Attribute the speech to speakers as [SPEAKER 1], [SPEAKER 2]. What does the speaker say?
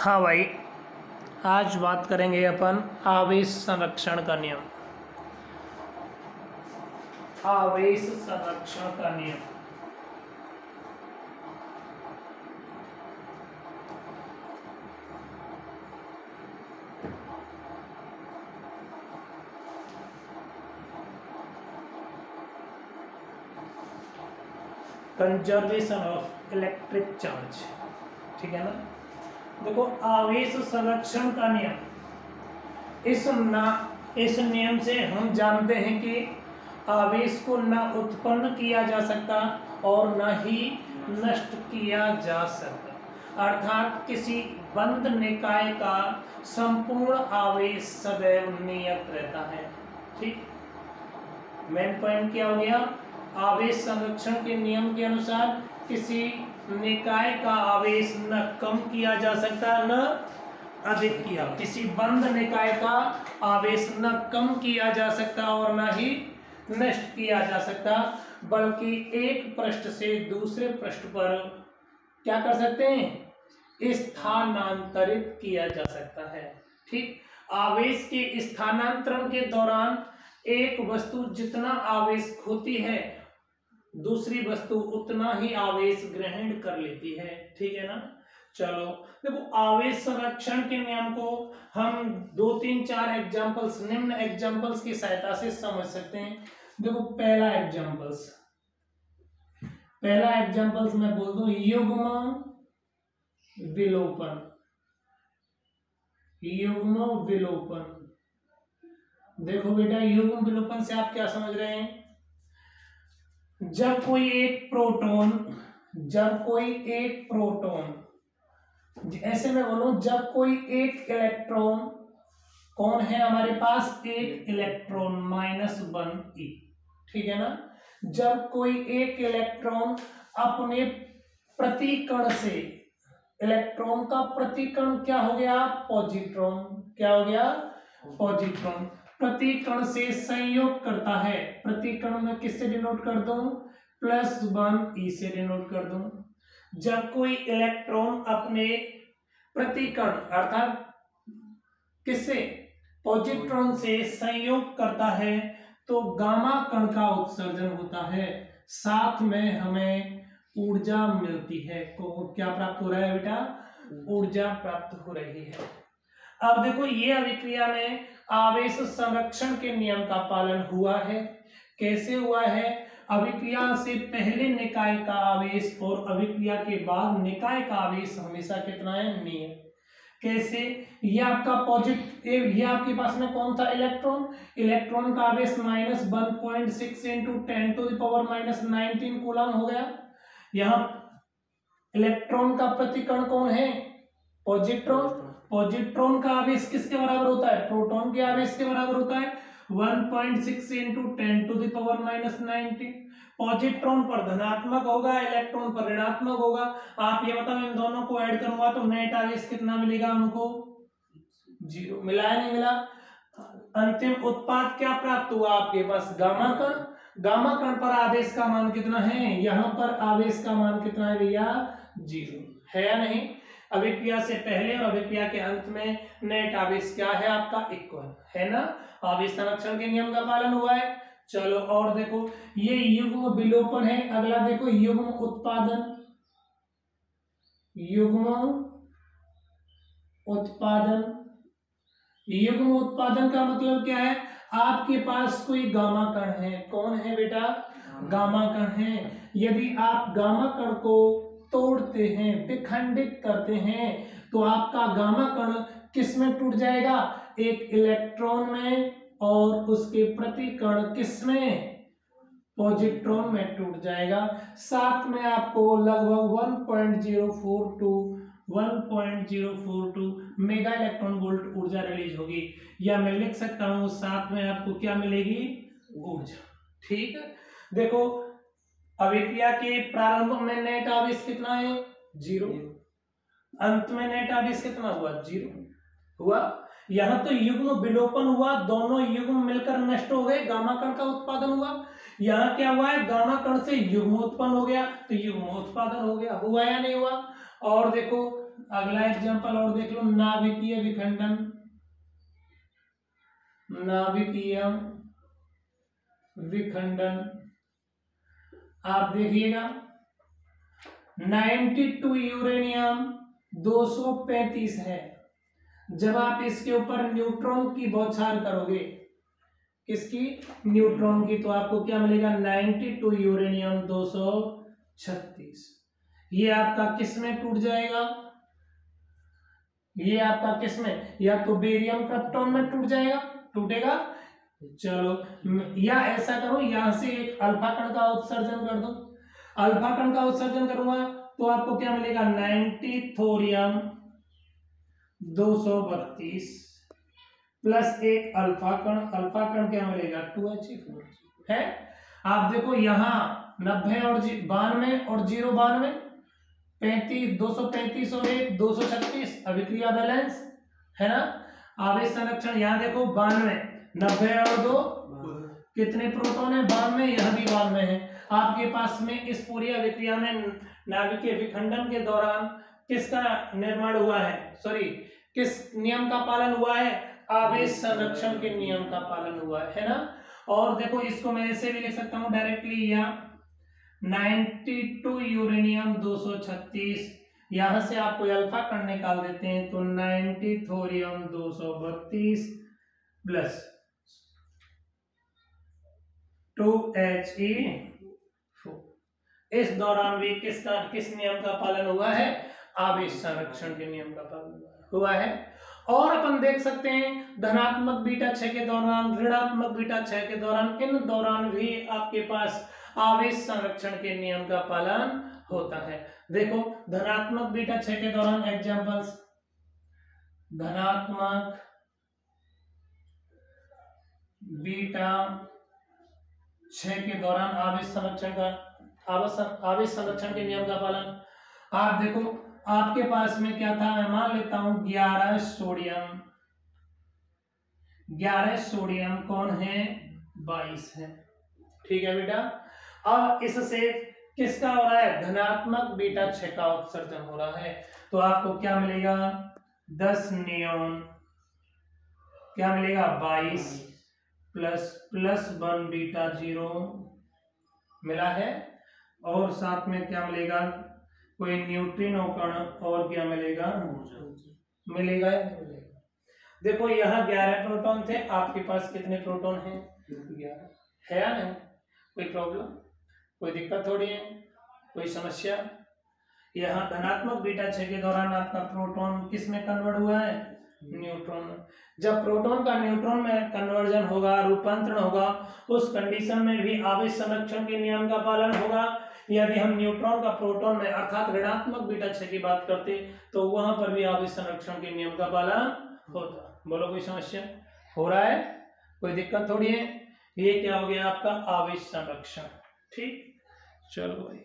[SPEAKER 1] हाँ भाई, आज बात करेंगे अपन आवेश संरक्षण का नियम। आवेश संरक्षण का नियम। कंजर्वेशन ऑफ इलेक्ट्रिक चार्ज, ठीक है ना। देखो, आवेश संरक्षण का नियम, इस नियम से हम जानते हैं कि आवेश को न उत्पन्न किया जा सकता और न ही नष्ट किया जा सकता, अर्थात किसी बंद निकाय का संपूर्ण आवेश सदैव नियत रहता है। ठीक, मेन पॉइंट क्या हो गया? आवेश संरक्षण के नियम के अनुसार किसी निकाय का आवेश न कम किया जा सकता न अधिक किया, किसी बंद निकाय का आवेश न कम किया जा सकता और न ही नष्ट किया जा सकता, बल्कि एक पृष्ठ से दूसरे पृष्ठ पर क्या कर सकते हैं? स्थानांतरित किया जा सकता है। ठीक, आवेश के स्थानांतरण के दौरान एक वस्तु जितना आवेश खोती है दूसरी वस्तु उतना ही आवेश ग्रहण कर लेती है। ठीक है ना। चलो देखो, आवेश संरक्षण के नियम को हम 2, 3, 4 एग्जांपल्स, निम्न एग्जांपल्स की सहायता से समझ सकते हैं। देखो, पहला एग्जांपल्स मैं बोल दूं, युग्म विलोपन। युग्म विलोपन, देखो बेटा, युग्म विलोपन से आप क्या समझ रहे हैं? जब कोई एक प्रोटॉन, ऐसे में बोलूं, जब कोई एक इलेक्ट्रॉन, कौन है हमारे पास? एक इलेक्ट्रॉन -1e, ठीक है ना। जब कोई एक इलेक्ट्रॉन अपने प्रतिकण से, इलेक्ट्रॉन का प्रतिकण क्या हो गया? पॉजिट्रॉन। क्या हो गया? पॉजिट्रॉन। प्रतिकण से संयोग करता है, प्रतिकण में किससे डिनोट कर दूं? +1e से डिनोट कर दूं। जब कोई इलेक्ट्रॉन अपने प्रतिकण अर्थात किससे? पॉजिट्रॉन से संयोग करता है तो गामा कण का उत्सर्जन होता है, साथ में हमें ऊर्जा मिलती है। को क्या प्राप्त हो रहा है बेटा? ऊर्जा प्राप्त हो रही है। अब देखो, ये अभिक्रिया में आवेश संरक्षण के नियम का पालन हुआ है। कैसे हुआ है? अभिक्रिया से पहले निकाय का आवेश और अभिक्रिया के बाद निकाय का आवेश हमेशा कितना है? नियत। कैसे? ये आपका ये आपके पास में कौन था? इलेक्ट्रॉन का आवेश -1.6 × 10⁻⁻19 कूलम हो गया। यहाँ इलेक्ट्रॉन का प्रतिकण कौन है? पॉजिट्रॉन का आवेश किसके बराबर होता है? प्रोटॉन के आवेश के बराबर होता है 1.6 × 10⁻⁻19। पॉजिट्रॉन पर धनात्मक होगा, इलेक्ट्रॉन पर ऋणात्मक होगा। आप ये बताओ, इन दोनों को ऐड करूंगा तो नेट आवेश कितना मिलेगा हमको? 0। मिला है नहीं मिला? अंतिम उत्पाद क्या प्राप्त हुआ आपके पास? गामा कण। गामा कण पर आवेश का मान कितना है? यहाँ पर आवेश का मान कितना है भैया? 0 है या नहीं? अभिक्रिया से पहले और अभिक्रिया के अंत में नेट आवेश क्या है आपका? इक्वल है ना। आवेश संरक्षण के नियम का पालन हुआ है। चलो और देखो, ये युग्म विलोपन है। अगला देखो, युग्म उत्पादन। युग्म उत्पादन का मतलब क्या है? आपके पास कोई गामा कण है। कौन है बेटा? गामा कण है। यदि आप गामा कण को तोड़ते हैं, विखंडित करते हैं, तो आपका गामा कण किस में टूट जाएगा? एक इलेक्ट्रॉन में, और उसके प्रतिकण किस में? पॉजिट्रॉन में टूट जाएगा। साथ में आपको लगभग 1.042 मेगा इलेक्ट्रॉन वोल्ट ऊर्जा रिलीज होगी, या मैं लिख सकता हूं साथ में आपको क्या मिलेगी? ऊर्जा। ठीक है। देखो, अभिक्रिया के प्रारंभ में नेट आवेश कितना है? 0। अंत में नेट आवेश कितना हुआ? 0 हुआ। यहां तो युग्म विलोपन हुआ, दोनों युग्म मिलकर नष्ट हो गए, गामा कण का उत्पादन हुआ। यहां क्या हुआ है? गामा कण से युग्म उत्पन्न हो गया, तो युग्म उत्पादन हो गया। हुआ या नहीं हुआ? और देखो, अगला एग्जांपल और देख लो, नाभिकीय विखंडन। नाभिकीय विखंडन आप देखिएगा 92 यूरेनियम 235 है। जब आप इसके ऊपर न्यूट्रॉन की बौछार करोगे, किसकी? न्यूट्रॉन की, तो आपको क्या मिलेगा? 92 यूरेनियम 236। ये आपका किस में टूट जाएगा? ये आपका किस में? या तो बेरियम क्रिप्टॉन में टूट जाएगा, टूटेगा। चलो, या ऐसा करो, यहां से एक अल्फा कण का उत्सर्जन कर दो। अल्फा कण का उत्सर्जन करूंगा तो आपको क्या मिलेगा? 90 थोरियम 232 प्लस एक अल्फा कण क्या मिलेगा? 2He4 है। आप देखो यहाँ 90 और 92 और 0 92 235 और 1 236, अभिक्रिया बैलेंस है ना। आवेश संरक्षण यहाँ देखो 92, 90 और 2 कितने प्रोटॉन है? 92, यहाँ भी 92 है। आपके पास में इस पूरी अभिक्रिया में नाभिकीय विखंडन के दौरान किसका निर्माण हुआ है? सॉरी, किस नियम का पालन हुआ है? आवेश संरक्षण के नियम का पालन हुआ है ना। और देखो इसको मैं ऐसे भी लिख सकता हूं डायरेक्टली, या 92 यूरेनियम 236, यहां से आपको अल्फा कण निकाल देते हैं तो 90 थोरियम 232 प्लस 2He4। इस दौरान भी किस नियम का पालन हुआ है? आवेश संरक्षण के नियम का पालन हुआ है। और अपन देख सकते हैं धनात्मक बीटा क्षय के दौरान, ऋणात्मक बीटा क्षय के दौरान, इन दौरान भी आपके पास आवेश संरक्षण के नियम का पालन होता है। देखो धनात्मक बीटा क्षय के दौरान एग्जांपल्स, धनात्मक बीटा क्षय के दौरान आवेश संरक्षण के नियम का पालन। आप देखो आपके पास में क्या था, मैं मान लेता हूं 11 सोडियम कौन है? 22 है। ठीक है बेटा। अब इससे किसका हो रहा है? धनात्मक बीटा क्षय का उत्सर्जन हो रहा है। तो आपको क्या मिलेगा? 10 नियॉन क्या मिलेगा? 22 प्लस 1 बीटा 0 मिला है। और साथ में क्या मिलेगा? कोई न्यूट्रिनो कण और क्या मिलेगा? मिलेगा। देखो यहाँ 11 प्रोटॉन थे, आपके पास कितने प्रोटॉन हैं? 11 है या नहीं? कोई प्रॉब्लम, कोई दिक्कत थोड़ी है, कोई समस्या? यहाँ धनात्मक बीटा क्षय के दौरान आपका प्रोटॉन किस में कन्वर्ट हुआ है? न्यूट्रॉन में। जब प्रोटॉन का न्यूट्रॉन में कन्वर्जन होगा, रूपांतरण होगा, उस कंडीशन में भी आवेश संरक्षण के नियम का पालन होगा। यदि हम न्यूट्रॉन का प्रोटॉन में अर्थात ऋणात्मक बीटा क्षय की बात करते तो वहां पर भी आवेश संरक्षण के नियम का पालन होता। बोलो कोई समस्या हो रहा है? कोई दिक्कत थोड़ी है। ये क्या हो गया आपका? आवेश संरक्षण। ठीक, चलो भाई।